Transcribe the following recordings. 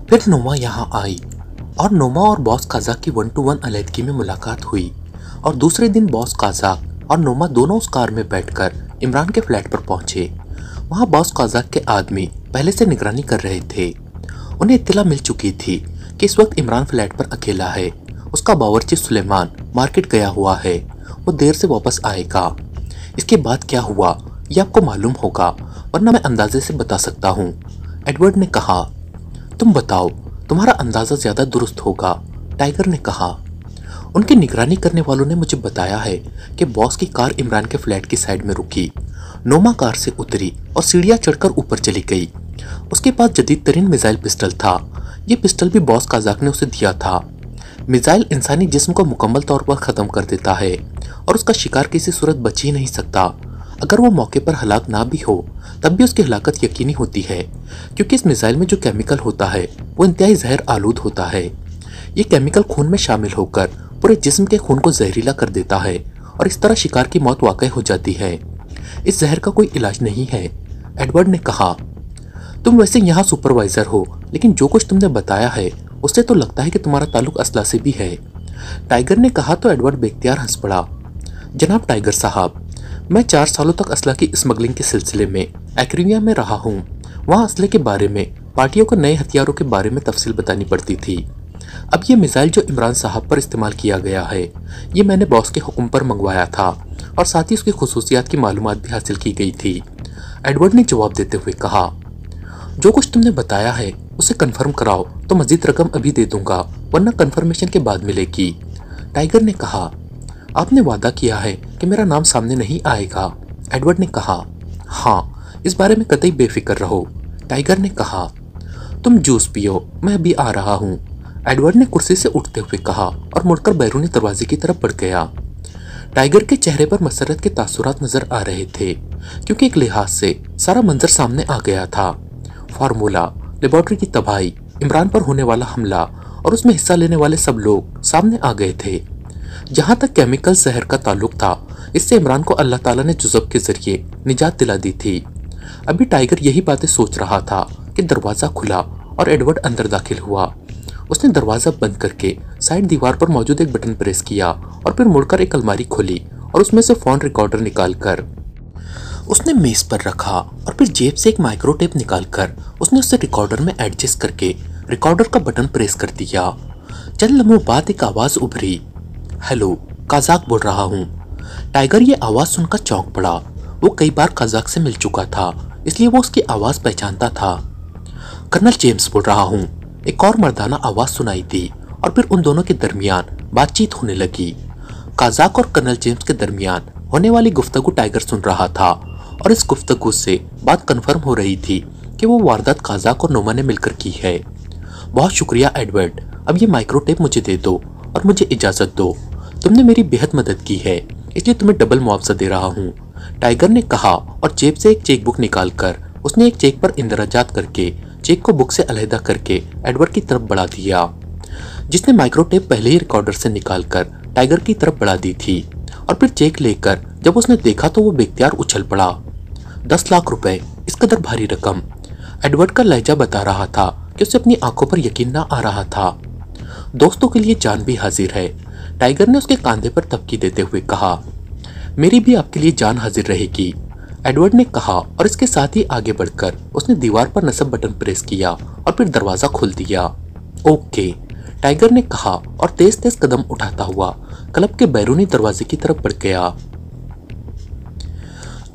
फिर नोमा यहाँ आई और नोमा और बॉस काजाक की 1-to-1 अलहदगी में मुलाकात हुई और दूसरे दिन बॉस काजाक और नोमा दोनों उस कार में बैठकर इमरान के फ्लैट पर पहुंचे। वहां बॉस काजाक के आदमी पहले से निगरानी कर रहे थे। उन्हें इत्तला मिल चुकी थी कि इस वक्त इमरान फ्लैट पर अकेला है। उसका बावर्ची सुलेमान मार्केट गया हुआ है, वो देर से वापस आएगा। इसके बाद क्या हुआ ये आपको मालूम होगा, वरना मैं अंदाजे से बता सकता हूँ। एडवर्ड ने कहा, तुम बताओ, तुम्हारा अंदाजा ज्यादा दुरुस्त होगा, टाइगर ने कहा। उनकी निगरानी करने वालों ने मुझे बताया है कि बॉस की कार इमरान के फ्लैट की साइड में रुकी। नोमा कार से उतरी और सीढ़ियां चढ़कर ऊपर चली गई। उसके पास जदीद तरीन मिसाइल पिस्टल था। ये पिस्टल भी बॉस काजाक ने उसे दिया था। मिसाइल इंसानी जिस्म को मुकम्मल तौर पर ख़त्म कर देता है और उसका शिकार किसी सूरत बच ही नहीं सकता। अगर वो मौके पर हलाक ना भी हो तब भी उसकी हलाकत यकीनी होती है, क्योंकि इस मिसाइल में जो केमिकल होता है वो इंतहाई जहर आलूद होता है। ये केमिकल खून में शामिल होकर पूरे जिस्म के खून को जहरीला कर देता है और इस तरह शिकार की मौत वाकई हो जाती है। इस जहर का कोई इलाज नहीं है, एडवर्ड ने कहा। तुम वैसे यहाँ सुपरवाइजर हो, लेकिन जो कुछ तुमने बताया है उससे तो लगता है कि तुम्हारा ताल्लुक असला से भी है, टाइगर ने कहा। तो एडवर्ड बेख्तियार हंस पड़ा। जनाब टाइगर साहब, मैं 4 सालों तक असला की स्मगलिंग के सिलसिले में एक्रिविया में रहा हूँ। वहाँ असले के बारे में, पार्टियों को नए हथियारों के बारे में तफसील बतानी पड़ती थी। अब ये मिसाइल जो इमरान साहब पर इस्तेमाल किया गया है, ये मैंने बॉस के हुक्म पर मंगवाया था और साथ ही उसकी खुसूसियात की मालूमात भी हासिल की गई थी, एडवर्ड ने जवाब देते हुए कहा। जो कुछ तुमने बताया है उसे कंफर्म कराओ तो मजीद रकम अभी दे दूंगा, वरना कंफर्मेशन के बाद मिलेगी, टाइगर ने कहा। आपने वादा किया है कि मेरा नाम सामने नहीं आएगा, एडवर्ड ने कहा। हाँ, इस बारे में कतई बेफिक्र रहो, टाइगर ने कहा। तुम जूस पियो, मैं अभी आ रहा हूँ, एडवर्ड ने कुर्सी से उठते हुए कहा और मुड़कर बैरूनी दरवाजे की तरफ बढ़ गया। टाइगर के चेहरे पर मसरत के तासुरात नजर आ रहे थे, क्योंकि एक लिहाज से सारा मंजर सामने आ गया था। फार्मूला, लेबोरेटरी की तबाही, इमरान पर होने वाला हमला और उसमें हिस्सा लेने वाले सब लोग सामने आ गए थे। जहां तक केमिकल जहर का ताल्लुक था, इससे इमरान को अल्लाह ताला ने जुज़ब के जरिए निजात दिला दी थी। अभी टाइगर यही बातें सोच रहा था कि दरवाजा खुला और एडवर्ड अंदर दाखिल हुआ। उसने दरवाजा बंद करके साइड दीवार पर मौजूद एक बटन प्रेस किया और फिर मुड़कर एक अलमारी खोली और उसमें से फोन रिकॉर्डर निकालकर उसने मेज पर रखा और फिर जेब से एक माइक्रोटेप निकालकर उसने उसे रिकॉर्डर में एडजस्ट करके रिकॉर्डर का बटन प्रेस कर दिया। चंद लम्हों बाद एक आवाज उभरी, हेलो, काजाक बोल रहा हूँ। टाइगर ये आवाज सुनकर चौंक पड़ा। वो कई बार काजाक से मिल चुका था, इसलिए वो उसकी आवाज पहचानता था। कर्नल जेम्स बोल रहा हूँ, एक और मर्दाना आवाज सुनाई दी और फिर उन दोनों के दरमियान बातचीत होने लगी। काजाक और कर्नल जेम्स के दरमियान होने वाली गुफ्तगू टाइगर सुन रहा था और इस गुफ्तगू से बात कंफर्म हो रही थी कि वो वारदात काजाक और नोमा ने मिलकर की है। बहुत शुक्रिया एडवर्ड, अब ये माइक्रोटेप मुझे दे दो और मुझे इजाजत दो। तुमने मेरी बेहद मदद की है, इसलिए तुम्हें डबल मुआवजा दे रहा हूँ, टाइगर ने कहा और जेब से एक चेक बुक निकालकर उसने एक चेक पर इंदराजात करके चेक को बुक से अलहदा करके एडवर्ड की तरफ बढ़ा दिया, जिसने माइक्रोटेप पहले ही रिकॉर्डर से निकालकर टाइगर की तरफ बढ़ा दी थी। और फिर चेक लेकर जब उसने देखा तो वो बेख्तियार उछल पड़ा। 10 लाख रुपए, इस कदर भारी रकम। एडवर्ड का लहजा बता रहा था कि उसे अपनी आंखों पर यकीन ना आ रहा था। दोस्तों के लिए जान भी हाजिर है, टाइगर ने उसके कंधे पर तबकी देते हुए कहा। मेरी भी आपके लिए जान हाजिर रहेगी, एडवर्ड ने कहा और इसके साथ ही आगे बढ़कर उसने दीवार पर नसब बटन प्रेस किया और फिर दरवाजा खोल दिया। ओके, टाइगर ने कहा और तेज तेज कदम उठाता हुआ क्लब के बैरूनी दरवाजे की तरफ बढ़ गया।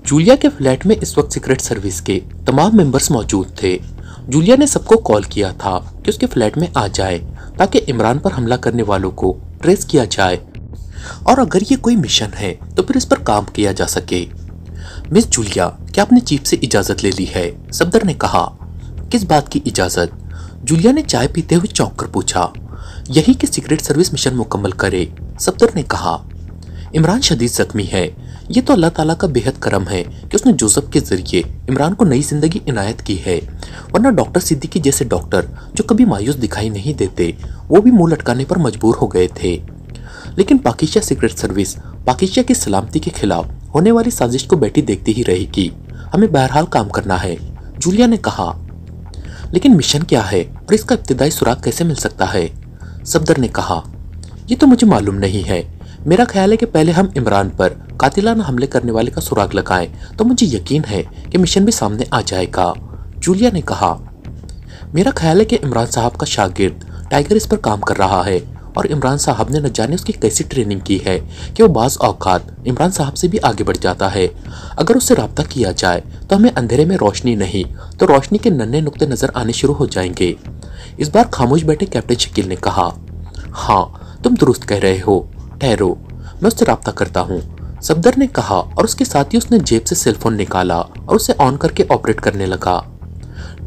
जूलिया के फ्लैट में इस वक्त सीक्रेट सर्विस के तमाम मेंबर्स मौजूद थे। जूलिया ने सबको कॉल किया था कि उसके फ्लैट में आ जाए ताकि इमरान पर हमला करने वालों को ट्रेस किया जाए और अगर ये कोई मिशन है तो फिर इस पर काम किया जा सके। मिस जूलिया, क्या आपने चीफ से इजाजत ले ली है? सफदर ने कहा। किस बात की इजाजत? जूलिया ने चाय पीते हुए चौंक कर पूछा। यही कि सीक्रेट सर्विस मिशन मुकम्मल करे, सफदर ने कहा। इमरान शदीद जख्मी है। ये तो अल्लाह ताला का बेहद करम है कि उसने जोसेफ के जरिए इमरान को नई जिंदगी इनायत की है, वरना डॉक्टर सिद्दीकी जैसे डॉक्टर जो कभी मायूस दिखाई नहीं देते वो भी मुंह लटकाने पर मजबूर हो गए थे। लेकिन पाकिस्ता सीक्रेट सर्विस पाकिस्ता की सलामती के खिलाफ होने वाली साजिश को बैठी देखती ही रहेगी। हमें बहरहाल काम करना है, जूलिया ने कहा। लेकिन मिशन क्या है और इसका इब्तिदाई सुराग कैसे मिल सकता है? सफदर ने कहा, ये तो मुझे मालूम नहीं है। मेरा ख्याल है कि पहले हम इमरान पर कातिलाना हमले करने वाले का सुराग लगाएं, तो मुझे यकीन है कि मिशन भी सामने आ जाएगा। जूलिया ने कहा, मेरा ख्याल है कि इमरान साहब का शागिर्द टाइगर इस पर काम कर रहा है और इमरान साहब ने न जाने उसकी कैसी ट्रेनिंग की है कि वो बाज़ औकात इमरान साहब से भी आगे बढ़ जाता है। अगर उससे रब्ता किया जाए तो हमें अंधेरे में रोशनी नहीं तो रोशनी के नन्हे नुक्ते नजर आने शुरू हो जाएंगे। इस बार खामोश बैठे कैप्टन शकील ने कहा, हाँ तुम दुरुस्त कह रहे हो, ठहरो मैं उससे रब्ता करता हूँ। सफदर ने कहा और उसके साथ ही उसने जेब से सेलफोन निकाला और उसे ऑन करके ऑपरेट करने लगा।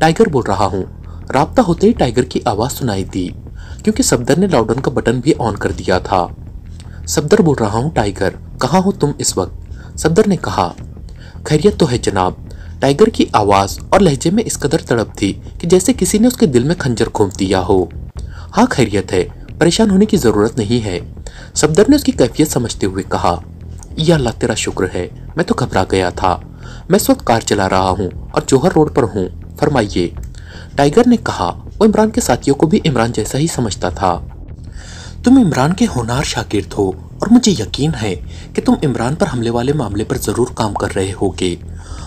टाइगर बोल रहा हूँ। राब्ता होते ही टाइगर की आवाज सुनाई दी क्योंकि सफदर ने लाउडन का बटन भी ऑन कर दिया था। सफदर बोल रहा हूँ टाइगर, कहाँ हो तुम इस वक्त? सफदर ने कहा, खैरियत तो है जनाब। टाइगर की आवाज और लहजे में इस कदर तड़प थी कि जैसे किसी ने उसके दिल में खंजर घोंप दिया हो। हाँ खैरियत है, परेशान होने की जरूरत नहीं है। सफदर ने उसकी कैफियत समझते हुए कहा, या अल्लाह तेरा शुक्र है, मैं तो घबरा गया था। मैं इस वक्त कार चला रहा हूँ और जौहर रोड पर हूँ, फरमाइए। टाइगर ने कहा, वो इमरान के साथियों को भी इमरान जैसा ही समझता था। तुम इमरान के होनहार शागिर्द हो और मुझे यकीन है कि तुम इमरान पर हमले वाले मामले पर जरूर काम कर रहे होगे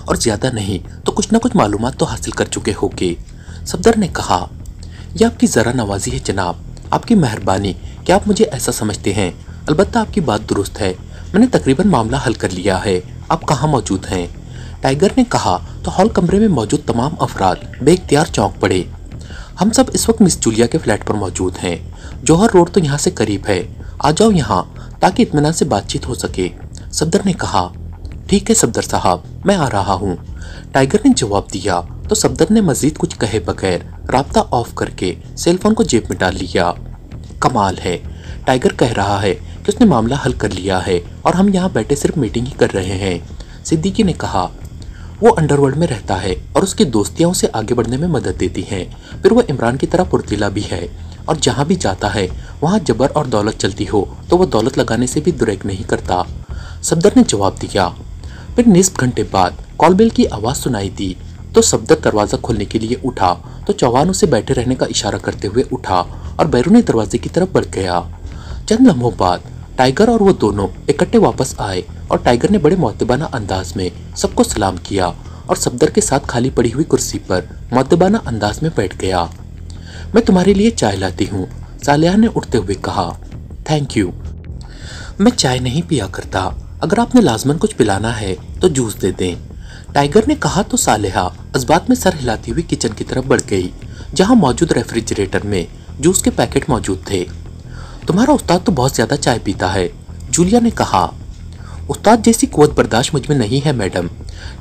और ज्यादा नहीं तो कुछ ना कुछ मालूमात तो हासिल कर चुके होगे। सफदर ने कहा, यह आपकी जरा नवाजी है जनाब, आपकी मेहरबानी कि आप मुझे ऐसा समझते हैं। अलबत्ता आपकी बात दुरुस्त है, मैंने तकरीबन मामला हल कर लिया है। आप कहाँ मौजूद हैं? टाइगर ने कहा तो हॉल कमरे में मौजूद तमाम अफराद बेइख्तियार चौंक पड़े। हम सब इस वक्त मिस जूलिया के फ्लैट पर मौजूद हैं। जौहर रोड तो यहाँ से करीब है, आ जाओ यहाँ ताकि इत्मीनान से बातचीत हो सके। सफदर ने कहा, ठीक है सफदर साहब, मैं आ रहा हूँ। टाइगर ने जवाब दिया तो सफदर ने मजीद कुछ कहे बगैर राब्ता ऑफ करके सेलफोन को जेब में डाल लिया। कमाल है, टाइगर कह रहा है कि उसने मामला हल कर लिया है और हम यहाँ बैठे सिर्फ मीटिंग ही कर रहे हैं। सिद्दीकी ने कहा, वो अंडरवर्ल्ड में रहता है और उसकी दोस्तियां उसे आगे बढ़ने में मदद देती हैं। फिर वो इमरान की तरह फुर्तीला भी है और जहां भी जाता है वहां जबर और दौलत चलती हो तो वो दौलत लगाने से भी दुरेक नहीं करता। सफदर ने जवाब दिया। फिर निस्फ घंटे बाद कॉलबेल की आवाज सुनाई दी तो सफदर दरवाजा खोलने के लिए उठा तो चौहान उसे बैठे रहने का इशारा करते हुए उठा और बैरूनी दरवाजे की तरफ बढ़ गया। चंद लम्हों बाद टाइगर और वो दोनों इकट्ठे वापस आए और टाइगर ने बड़े मुअद्दबाना अंदाज में सबको सलाम किया और सफदर के साथ खाली पड़ी हुई कुर्सी पर मुअद्दबाना अंदाज में बैठ गया। मैं तुम्हारे लिए चाय लाती हूँ, सालेहा ने उठते हुए कहा। Thank you. मैं चाय नहीं पिया करता, अगर आपने लाजमन कुछ पिलाना है तो जूस दे दें, टाइगर ने कहा तो सालेहा इस्बात में सर हिलाती हुई किचन की तरफ बढ़ गई जहाँ मौजूद रेफ्रिजरेटर में जूस के पैकेट मौजूद थे। तुम्हारा उस्ताद तो बहुत ज्यादा चाय पीता है, जूलिया ने कहा। उस्ताद जैसी कुव्वत बर्दाश्त मुझ में नहीं है मैडम,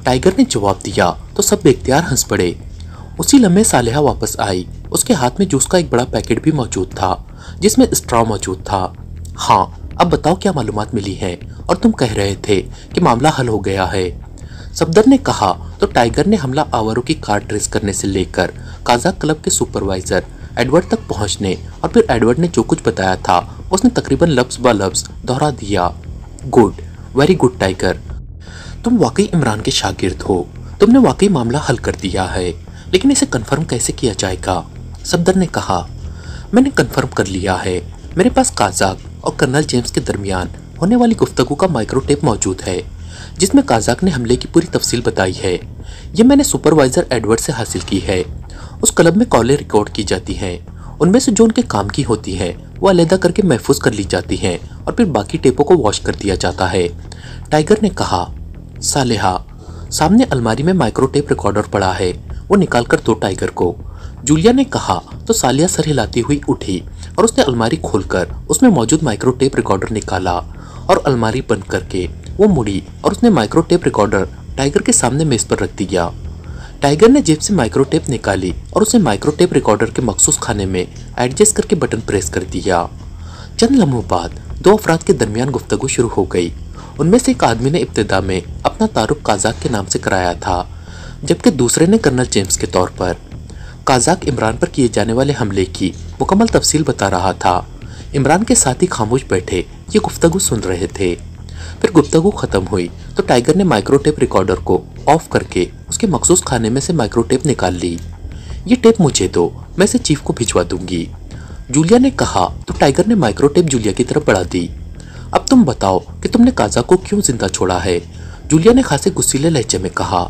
टाइगर ने जवाब दिया तो सब बेख्तियार हंस पड़े। उसी लम्हे सालेहा वापस आई, उसके हाथ में जूस का एक बड़ा पैकेट भी मौजूद था जिसमें स्ट्रॉ मौजूद था। हाँ अब बताओ क्या मालूमात मिली है और तुम कह रहे थे कि मामला हल हो गया है। सफदर ने कहा तो टाइगर ने हमला आवारों की कार ट्रेस करने से लेकर काजाक क्लब के सुपरवाइजर एडवर्ड तक पहुंचने और फिर एडवर्ड ने जो कुछ बताया था उसने तकरीबन लफ्ज ब लफ्ज दोहरा दिया। गुड, वेरी गुड टाइगर, तुम वाकई इमरान के शागिर्द हो, तुमने वाकई मामला हल कर दिया है, लेकिन इसे कंफर्म कैसे किया जाएगा? सफदर ने कहा, मैंने कंफर्म कर लिया है, मेरे पास काजाक और कर्नल जेम्स के दरमियान होने वाली गुफ्तगू का माइक्रोटेप मौजूद है जिसमें काजाक ने हमले की पूरी तफसील बताई है। ये मैंने सुपरवाइजर एडवर्ड से हासिल की है। उस क्लब में कॉलें रिकॉर्ड की जाती हैं, उनमें से जो उनके काम की होती है वो अलहदा करके महफूज कर ली जाती हैं और फिर बाकी टेपों को वॉश कर दिया जाता है। टाइगर ने कहा। सालेहा, सामने अलमारी में माइक्रोटेप रिकॉर्डर पड़ा है, वो निकाल कर दो टाइगर को, जूलिया ने कहा तो सालिया सर हिलाती हुई उठी और उसने अलमारी खोलकर उसमें मौजूद माइक्रोटेप रिकॉर्डर निकाला और अलमारी बंद करके वो मुड़ी और उसने माइक्रोटेप रिकॉर्डर टाइगर के सामने मेज पर रख दिया। टाइगर ने जेब से माइक्रोटेप निकाली और उसे माइक्रोटेप रिकॉर्डर के मखसूस खाने में एडजस्ट करके बटन प्रेस कर दिया। चंद लम्हों बाद दो अफराद के दरमियान गुफ्तगू शुरू हो गई। उनमें से एक आदमी ने इब्तिदा में अपना तारुफ काजाक के नाम से कराया था, जबकि दूसरे ने कर्नल जेम्स के तौर पर। काजाक इमरान पर किए जाने वाले हमले की मुकम्मल तफसील बता रहा था। इमरान के साथ ही खामोश बैठे ये गुफ्तगू सुन रहे थे। फिर गुफ्तगू खत्म हुई तो टाइगर ने माइक्रोटेप रिकॉर्डर को ऑफ करके उसके मखसूस खाने में से माइक्रोटेप निकाल ली। ये टेप मुझे दो, मैं इसे चीफ को भिजवा दूंगी। जूलिया ने कहा तो टाइगर ने माइक्रो टेप जूलिया की तरफ बढ़ा दी। अब तुम बताओ कि तुमने काजा को क्यों जिंदा छोड़ा है? जूलिया ने खासे गुस्सीले लहजे में कहा।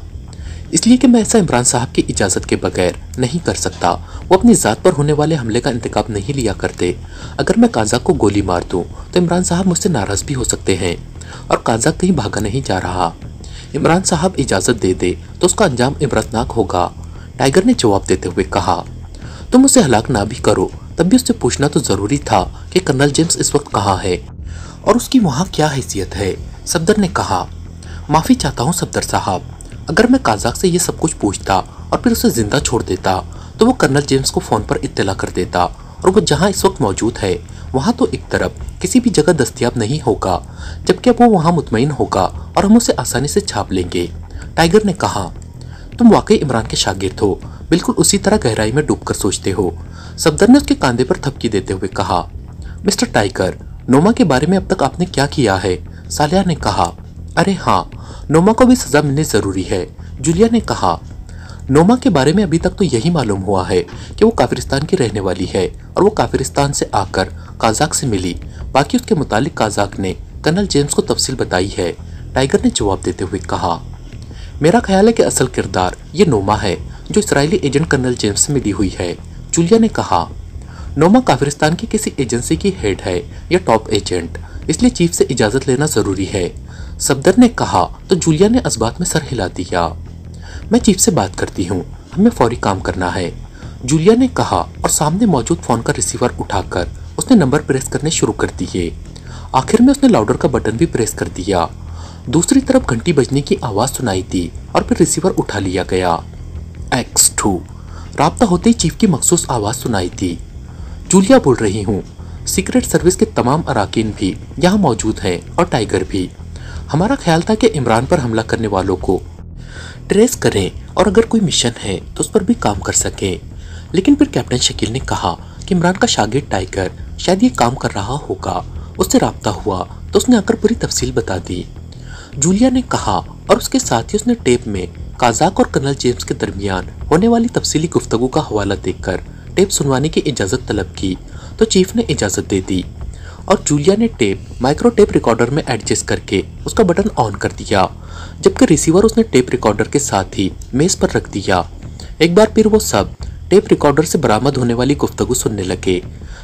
इसलिए कि मैं ऐसा इमरान साहब की इजाजत के बगैर नहीं कर सकता। वो अपनी जात पर होने वाले हमले का इंतकाम नहीं लिया करते। अगर मैं काजा को गोली मार दूं तो इमरान साहब मुझसे नाराज भी हो सकते हैं, और काजा कहीं भागा नहीं जा रहा। इमरान साहब इजाजत दे दे तो उसका अंजाम इबरतनाक होगा। टाइगर ने जवाब देते हुए कहा, तुम उसे हलाक ना भी करो तब भी उससे पूछना तो जरूरी था कि कर्नल जेम्स इस वक्त कहाँ है और उसकी वहाँ क्या हैसियत है। सफदर ने कहा, माफी चाहता हूँ सफदर साहब, अगर मैं काजाक से ये सब कुछ पूछता और फिर उसे जिंदा छोड़ देता तो वो कर्नल जेम्स को फोन पर इत्तला कर देता, और वो जहाँ इस वक्त मौजूद है वहाँ तो एक तरफ किसी भी जगह दस्तयाब नहीं होगा, जबकि अब वो वहाँ मुतमईन होगा और हम उसे आसानी से छाप लेंगे। टाइगर ने कहा, तुम वाकई इमरान के शागिर्द हो, बिल्कुल उसी तरह गहराई में डूबकर सोचते हो। सफदर ने उसके कांधे पर थपकी देते हुए कहा, मिस्टर टाइगर, नोमा के बारे में अब तक आपने क्या किया है? सालिया ने कहा, अरे हाँ, नोमा को भी सजा मिलनी जरूरी है। जूलिया ने कहा, नोमा के बारे में अभी तक तो यही मालूम हुआ है कि वो काफिरिस्तान की रहने वाली है और वो काफिरिस्तान से आकर काजाक से मिली। बाकी उसके मुतालिक काजाक ने कर्नल जेम्स को तफसील बताई है। टाइगर ने जवाब देते हुए कहा, मेरा ख्याल है कि असल किरदार ये नोमा है जो इसराइली एजेंट कर्नल जेम्स से मिली हुई है। जूलिया ने कहा, नोमा काफिरिस्तान की किसी एजेंसी की हेड है या टॉप एजेंट, इसलिए चीफ से इजाजत लेना जरूरी है। सफदर ने कहा तो जूलिया ने इस बात में सर हिला दिया। मैं चीफ से बात करती हूँ, हमें फौरी काम करना है। जूलिया ने कहा और सामने मौजूद फोन का रिसीवर उठाकर उसने नंबर प्रेस करने शुरू कर दिए। आखिर में उसने लाउडर का बटन भी प्रेस कर दिया। दूसरी तरफ घंटी बजने की आवाज सुनाई दी और फिर रिसीवर उठा लिया गया। X2 राब्ता होते ही चीफ की मखसूस आवाज सुनाई दी। जूलिया बोल रही हूँ, सीक्रेट सर्विस के तमाम अराकीन भी यहाँ मौजूद हैं और टाइगर भी। हमारा ख्याल था कि इमरान पर हमला करने वालों को ट्रेस करें और अगर कोई मिशन है तो उस पर भी काम कर सकें, लेकिन फिर कैप्टन शकील ने कहा कि इमरान का शागिर्द टाइगर शायद ये काम कर रहा होगा। उससे राब्ता हुआ तो उसने आकर पूरी तफसील बता दी। जूलिया ने कहा और उसके साथ ही उसने टेप में काजाक और कर्नल जेम्स के दरमियान होने वाली तफसीली गुफ्तगू का हवाला देखकर टेप सुनवाने की इजाज़त तलब की तो चीफ ने इजाज़त दे दी और जूलिया ने टेप माइक्रो टेप रिकॉर्डर में एडजस्ट करके उसका बटन ऑन कर दिया, जबकि रिसीवर उसने टेप रिकॉर्डर के साथ ही मेज पर रख दिया। एक बार फिर वो सब टेप रिकॉर्डर से बरामद होने वाली गुफ्तगू सुनने लगे।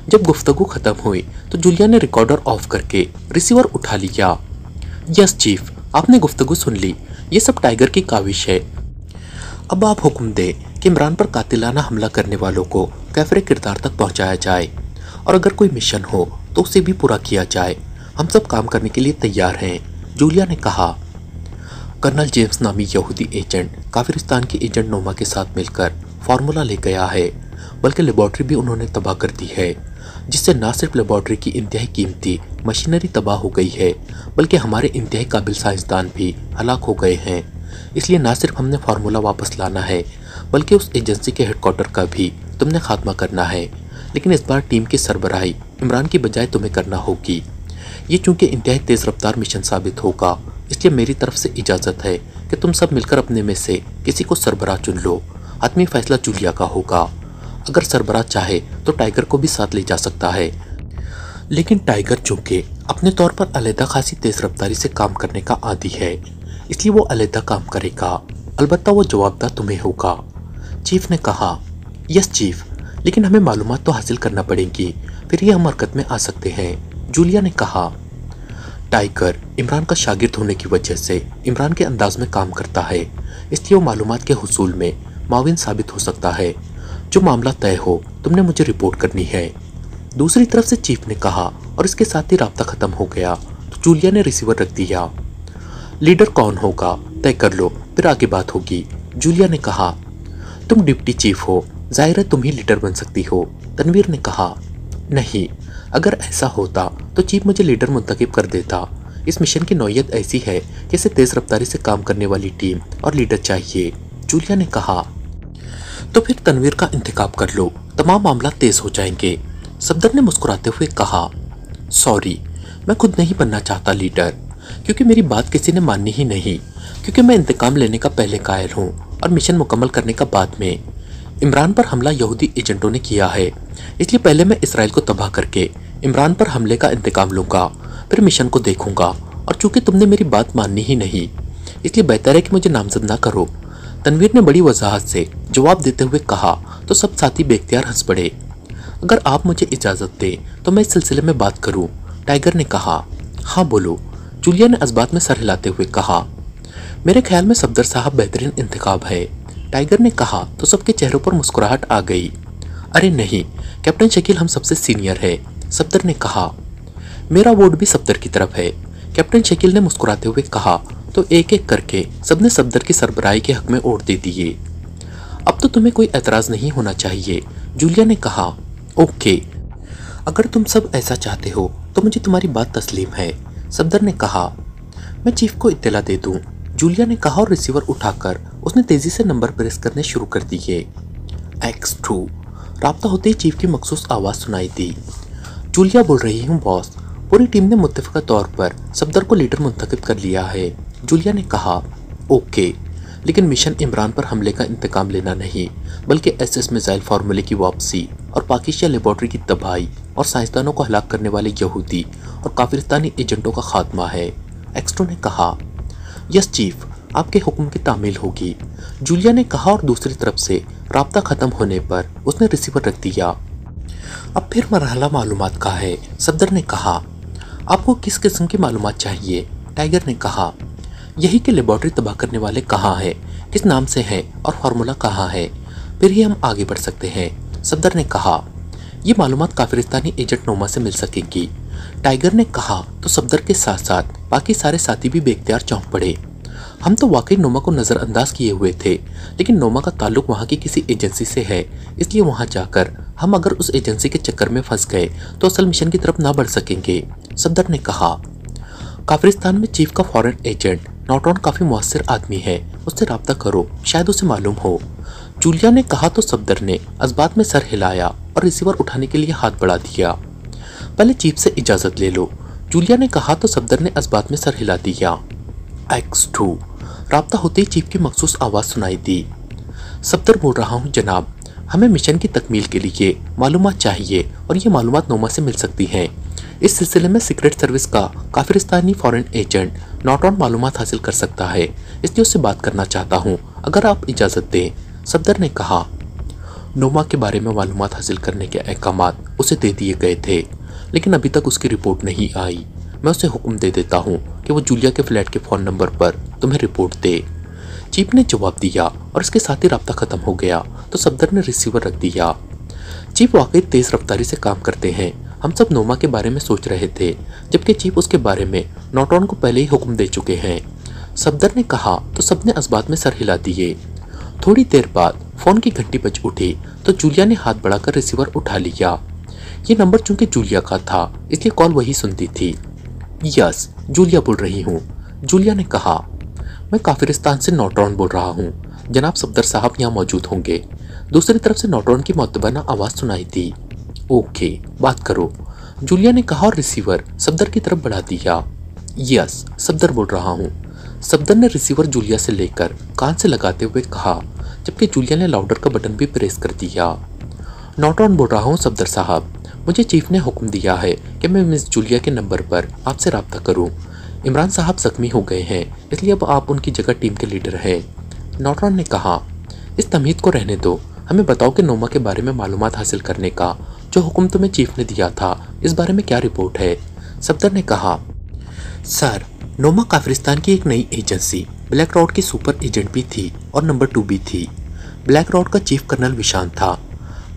जब गुफ्तगू खत्म हुई तो जूलिया ने रिकॉर्डर ऑफ करके रिसीवर उठा लिया। यस चीफ, आपने गुफ्तगू सुन ली, ये सब टाइगर की काविश है। अब आप हुक्म दें कि इमरान पर कातिलाना हमला करने वालों को कैफरे किरदार तक पहुंचाया जाए, और अगर कोई मिशन हो तो उसे भी पूरा किया जाए। हम सब काम करने के लिए तैयार हैं। जूलिया ने कहा, कर्नल जेम्स नामी यहूदी एजेंट काफिरिस्तान की एजेंट नोमा के साथ मिलकर फार्मूला ले गया है, बल्कि लेबॉर्ट्री भी उन्होंने तबाह कर दी है, जिससे न सिर्फ लेबॉर्ट्री की इंतहाई कीमती मशीनरी तबाह हो गई है, बल्कि हमारे इंतहाई काबिल साइंसदान भी हलाक हो गए हैं। इसलिए न सिर्फ हमने फार्मूला वापस लाना है, बल्कि उस एजेंसी के हेडक्वार्टर का भी तुमने खात्मा करना है। लेकिन इस बार टीम की सरबराही इमरान की बजाय तुम्हें करना होगी। ये चूंकि इंतहाई तेज़ रफ्तार मिशन साबित होगा, इसलिए मेरी तरफ से इजाज़त है कि तुम सब मिलकर अपने में से किसी को सरबराह चुन लो। आत्मी फैसला जूलिया का होगा। अगर सरबराह चाहे तो टाइगर को भी साथ ले जा सकता है, लेकिन टाइगर चूंकि अपने तौर पर अलहदा खासी तेज़ रफ्तारी से काम करने का आदी है, इसलिए वो अलहदा काम करेगा। अलबत्ता वो जवाबदार तुम्हें होगा। चीफ ने कहा, यस चीफ, लेकिन हमें मालूमात तो हासिल करना पड़ेगी, फिर ये हम हरकत में आ सकते हैं। जूलिया ने कहा, टाइगर इमरान का शागिर्द होने की वजह से इमरान के अंदाज में काम करता है, इसलिए वो मालूमात के हुसूल में माविन साबित हो सकता है। जो मामला तय हो तुमने मुझे रिपोर्ट करनी है। दूसरी तरफ से चीफ ने कहा और इसके साथ ही राब्ता खत्म हो गया तो जूलिया ने रिसीवर रख दिया। लीडर कौन होगा तय कर लो, फिर आगे बात होगी। जूलिया ने कहा, तुम डिप्टी चीफ हो, जाहिर है तुम ही लीडर बन सकती हो। तनवीर ने कहा, नहीं, अगर ऐसा होता तो चीफ मुझे लीडर मुंतखब कर देता। इस मिशन की नौयत ऐसी है कि इसे तेज़ रफ्तारी से काम करने वाली टीम और लीडर चाहिए। जूलिया ने कहा, तो फिर तनवीर का इंतखाब कर लो, तमाम मामला तेज हो जाएंगे। सफदर ने मुस्कुराते हुए कहा, सॉरी, मैं खुद नहीं बनना चाहता लीडर, क्योंकि मेरी बात किसी ने माननी ही नहीं, क्योंकि मैं इंतकाम लेने का पहले कायल हूँ और मिशन मुकम्मल करने का बाद में। इमरान पर हमला यहूदी एजेंटों ने किया है, इसलिए पहले मैं इसराइल को तबाह करके इमरान पर हमले का इंतकाम लूंगा, फिर मिशन को देखूंगा। और चूंकि तुमने मेरी बात माननी ही नहीं, इसलिए बेहतर है कि मुझे नामजद ना करो। तनवीर ने बड़ी वजाहत से जवाब देते हुए कहा तो सब साथी बेख्तियार हंस पड़े। अगर आप मुझे इजाज़त दें तो मैं इस सिलसिले में बात करूं, टाइगर ने कहा। हाँ बोलो, जूलिया ने इस बात में सर हिलाते हुए कहा। मेरे ख्याल में सफदर साहब बेहतरीन इंतखाब है, टाइगर ने कहा तो सबके चेहरों पर मुस्कुराहट आ गई। अरे नहीं, कैप्टन शकील हम सबसे सीनियर है, सफदर ने कहा। मेरा वोट भी सफदर की तरफ है, कैप्टन शकील ने मुस्कुराते हुए कहा तो एक एक करके सबने सफदर की सरबराही के हक में वोट दे दिए। अब तो तुम्हें कोई एतराज़ नहीं होना चाहिए, जूलिया ने कहा। ओके, अगर तुम सब ऐसा चाहते हो तो मुझे तुम्हारी बात तस्लीम है, सफदर ने कहा। मैं चीफ को इत्तला दे दूं, जूलिया ने कहा और रिसीवर उठाकर उसने तेजी से नंबर प्रेस करने शुरू कर दिए। X2। राब्ता होते ही चीफ की मखसूस आवाज़ सुनाई दी। जूलिया बोल रही हूँ बॉस, पूरी टीम ने मुत्तफ़िका तौर पर सफदर को लीडर मुंतखब कर लिया है, जूलिया ने कहा। ओके, लेकिन मिशन इमरान पर हमले का इंतकाम लेना नहीं, बल्कि SS मिसाइल फार्मूले की वापसी और पाकिस्तान लेबॉर्ट्री की तबाही और साइंसदानों को हलाक करने वाले यहूदी और काफिरस्तानी एजेंटों का खात्मा है, X2 ने कहा। यस चीफ, आपके हुक्म की तामील होगी, जूलिया ने कहा और दूसरी तरफ से राब्ता खत्म होने पर उसने रिसीवर रख दिया। अब फिर मरहला मालूमात का है, सफदर ने कहा। आपको किस किस्म की मालूमात चाहिए, टाइगर ने कहा। यही कि लेबॉर्ट्री तबाह करने वाले कहाँ हैं, किस नाम से हैं और फार्मूला कहाँ है, फिर ही हम आगे बढ़ सकते हैं, सफदर ने कहा। ये मालूमात काफिरस्तानी एजेंट नोमा से मिल सकेंगी, टाइगर ने कहा तो सफदर के साथ साथ बाकी सारे साथी भी बेख्तियार चौंक पड़े। हम तो वाकई नोमा को नज़रअंदाज किए हुए थे, लेकिन नोमा का ताल्लुक वहाँ की किसी एजेंसी से है, इसलिए वहाँ जाकर हम अगर उस एजेंसी के चक्कर में फंस गए तो असल मिशन की तरफ ना बढ़ सकेंगे, सफदर ने कहा। काफिरिस्तान में चीफ का फॉरेन एजेंट नॉटॉन काफ़ी मुअस्सिर आदमी है, उससे रब्ता करो, शायद उसे मालूम हो, जूलिया ने कहा तो सफदर ने इस में सर हिलाया और रिसीवर उठाने के लिए हाथ बढ़ा दिया। पहले चीफ से इजाज़त ले लो, जूलिया ने कहा तो सफदर ने इस में सर हिला दिया। X2। राब्ता होते ही चीफ की मखसूस आवाज़ सुनाई दी। सफदर बोल रहा हूँ जनाब, हमें मिशन की तकमील के लिए मालूमात चाहिए और ये मालूमात नोमा से मिल सकती हैं। इस सिलसिले में सीक्रेट सर्विस का काफिरस्तानी फॉरेन एजेंट नॉटॉन मालूमात हासिल कर सकता है, इसलिए उससे बात करना चाहता हूँ, अगर आप इजाज़त दें, सफदर ने कहा। नोमा के बारे में मालूमात हासिल करने के अहकामात उसे दे दिए गए थे, लेकिन अभी तक उसकी रिपोर्ट नहीं आई। मैं उसे हुक्म दे देता हूँ कि वो जूलिया के फ्लैट के फ़ोन नंबर पर तुम्हें रिपोर्ट दे, चीफ ने जवाब दिया और इसके साथ ही राब्ता ख़त्म हो गया तो सफदर ने रिसीवर रख दिया। चीफ वाकई तेज़ रफ्तारी से काम करते हैं, हम सब नोमा के बारे में सोच रहे थे, जबकि चीफ उसके बारे में नॉटॉन को पहले ही हुक्म दे चुके हैं, सफदर ने कहा तो सबने इस बात में सर हिला दिए। थोड़ी देर बाद फ़ोन की घंटी बज उठी तो जूलिया ने हाथ बढ़ाकर रिसीवर उठा लिया। ये नंबर चूंकि जूलिया का था, इसलिए कॉल वही सुनती थी। यस, जूलिया बोल रही हूँ, जूलिया ने कहा। मैं काफिरिस्तान से नॉटॉन बोल रहा हूँ, जनाब सफदर साहब यहाँ मौजूद होंगे, दूसरी तरफ से नॉटॉन की मुअत्तबना आवाज़ सुनाई दी। ओके, बात करो, जूलिया ने कहा और रिसीवर सफदर की तरफ बढ़ा दिया। यस, सफदर बोल रहा हूँ, सफदर ने रिसीवर जूलिया से लेकर कान से लगाते हुए कहा, जबकि जूलिया ने लाउडर का बटन भी प्रेस कर दिया। नॉटॉन बोल रहा हूँ सफदर साहब, मुझे चीफ ने हुक्म दिया है कि मैं मिस जूलिया के नंबर पर आपसे रब्ता करूं। इमरान साहब जख्मी हो गए हैं, इसलिए अब आप उनकी जगह टीम के लीडर हैं, नॉटॉन ने कहा। इस तमहीद को रहने दो, हमें बताओ कि नोमा के बारे में मालूमात हासिल करने का जो हुक्म तुम्हें चीफ ने दिया था, इस बारे में क्या रिपोर्ट है, सफदर ने कहा। सर, नोमा काफिरिस्तान की एक नई एजेंसी ब्लैक रॉड की सुपर एजेंट भी थी और नंबर 2 भी थी। ब्लैक रॉड का चीफ कर्नल विशान था,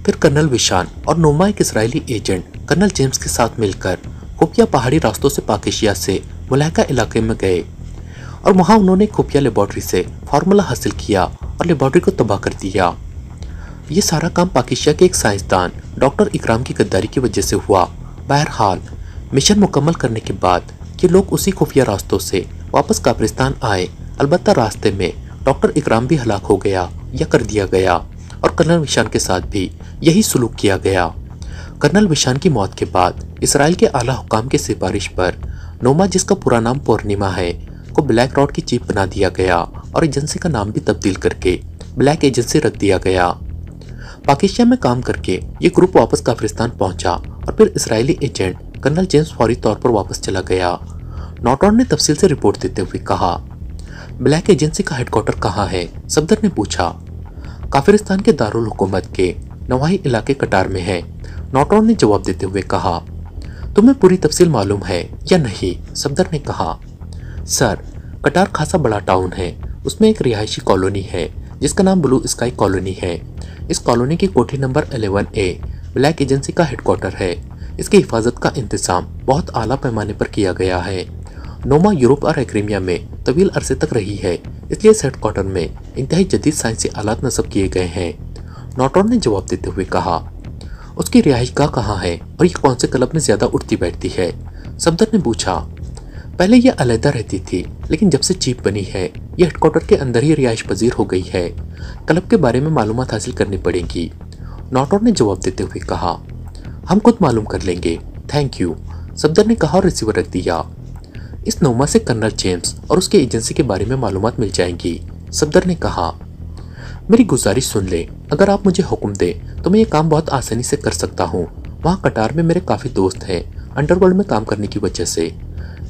फिर कर्नल विशान और नोमा एक इसराइली एजेंट कर्नल जेम्स के साथ मिलकर खुफिया पहाड़ी रास्तों से पाकिस्तान से मुलाका इलाके में गए और वहां उन्होंने खुफिया लेबॉर्ट्री से फार्मूला हासिल किया और लेबॉर्ट्री को तबाह कर दिया। ये सारा काम पाकिस्तान के एक साइंसदान डॉक्टर इकराम की गद्दारी की वजह से हुआ। बहरहाल मिशन मुकम्मल करने के बाद ये लोग उसी खुफिया रास्तों से वापस काफिरिस्तान आए, अलबत्ता रास्ते में डॉक्टर इकराम भी हलाक हो गया या कर दिया गया और कर्नल विशान के साथ भी यही सलूक किया गया। कर्नल विशान की मौत के बाद इसराइल के आला हुकाम की सिफारिश पर नोमा, जिसका पूरा नाम पूर्णिमा है, को ब्लैक रॉड की चीफ बना दिया गया और एजेंसी का नाम भी तब्दील करके ब्लैक एजेंसी रख दिया गया। पाकिस्तान में काम करके ये ग्रुप वापस काफिरिस्तान पहुंचा और फिर इजरायली एजेंट कर्नल जेम्स फौरी तौर पर वापस चला गया। नॉटॉन ने तफसील से रिपोर्ट देते हुए कहा, ब्लैक एजेंसी का हेडक्वार्टर कहाँ है? सफदर ने पूछा। काफिरिस्तान के दारुल हुकूमत के नवाही इलाके कटार में है, नॉटॉन ने जवाब देते हुए कहा। तुम्हें पूरी तफसील मालूम है या नहीं? सफदर ने कहा। सर, कटार खासा बड़ा टाउन है, उसमें एक रिहायशी कॉलोनी है जिसका नाम ब्लू स्काई कॉलोनी है। इस कॉलोनी की कोठी नंबर 11A ब्लैक एजेंसी का हेडक्वार्टर है। इसकी हिफाजत का इंतजाम बहुत आला पैमाने पर किया गया है। नोमा यूरोप और क्रीमिया में तवील अरसे तक रही है, इसलिए इस हेडक्वार्टर में इंतहाई जदीद साइंसी आलात नस्ब किए गए हैं, नॉटॉन ने जवाब देते हुए कहा। उसकी रिहाइशगाह कहाँ है और ये कौन से क्लब में ज्यादा उठती बैठती है? सफदर ने पूछा। पहले यह अलहदा रहती थी, लेकिन जब से चीफ बनी है यह हेडक्वार्टर के अंदर ही रिहाइश पजीर हो गई है। क्लब के बारे में मालूमात हासिल करनी पड़ेगी, नॉटॉन ने जवाब देते हुए कहा। हम खुद मालूम कर लेंगे, थैंक यू, सफदर ने कहा और रिसीवर रख दिया। इस नोमा से कर्नल जेम्स और उसके एजेंसी के बारे में मालूमात मिल जाएंगी, सफदर ने कहा। मेरी गुजारिश सुन ले, अगर आप मुझे हुक्म दे तो मैं ये काम बहुत आसानी से कर सकता हूँ। वहाँ कटार में मेरे काफ़ी दोस्त हैं, अंडरवर्ल्ड में काम करने की वजह से।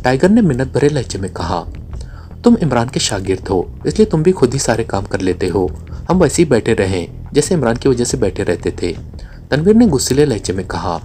टाइगर ने मिन्नत भरे लहजे में कहा। तुम इमरान के शागिर्द हो, इसलिए तुम भी खुद ही सारे काम कर लेते हो। हम वैसे ही बैठे रहें जैसे इमरान की वजह से बैठे रहते थे, तनवीर ने गुस्सीले लहजे में कहा।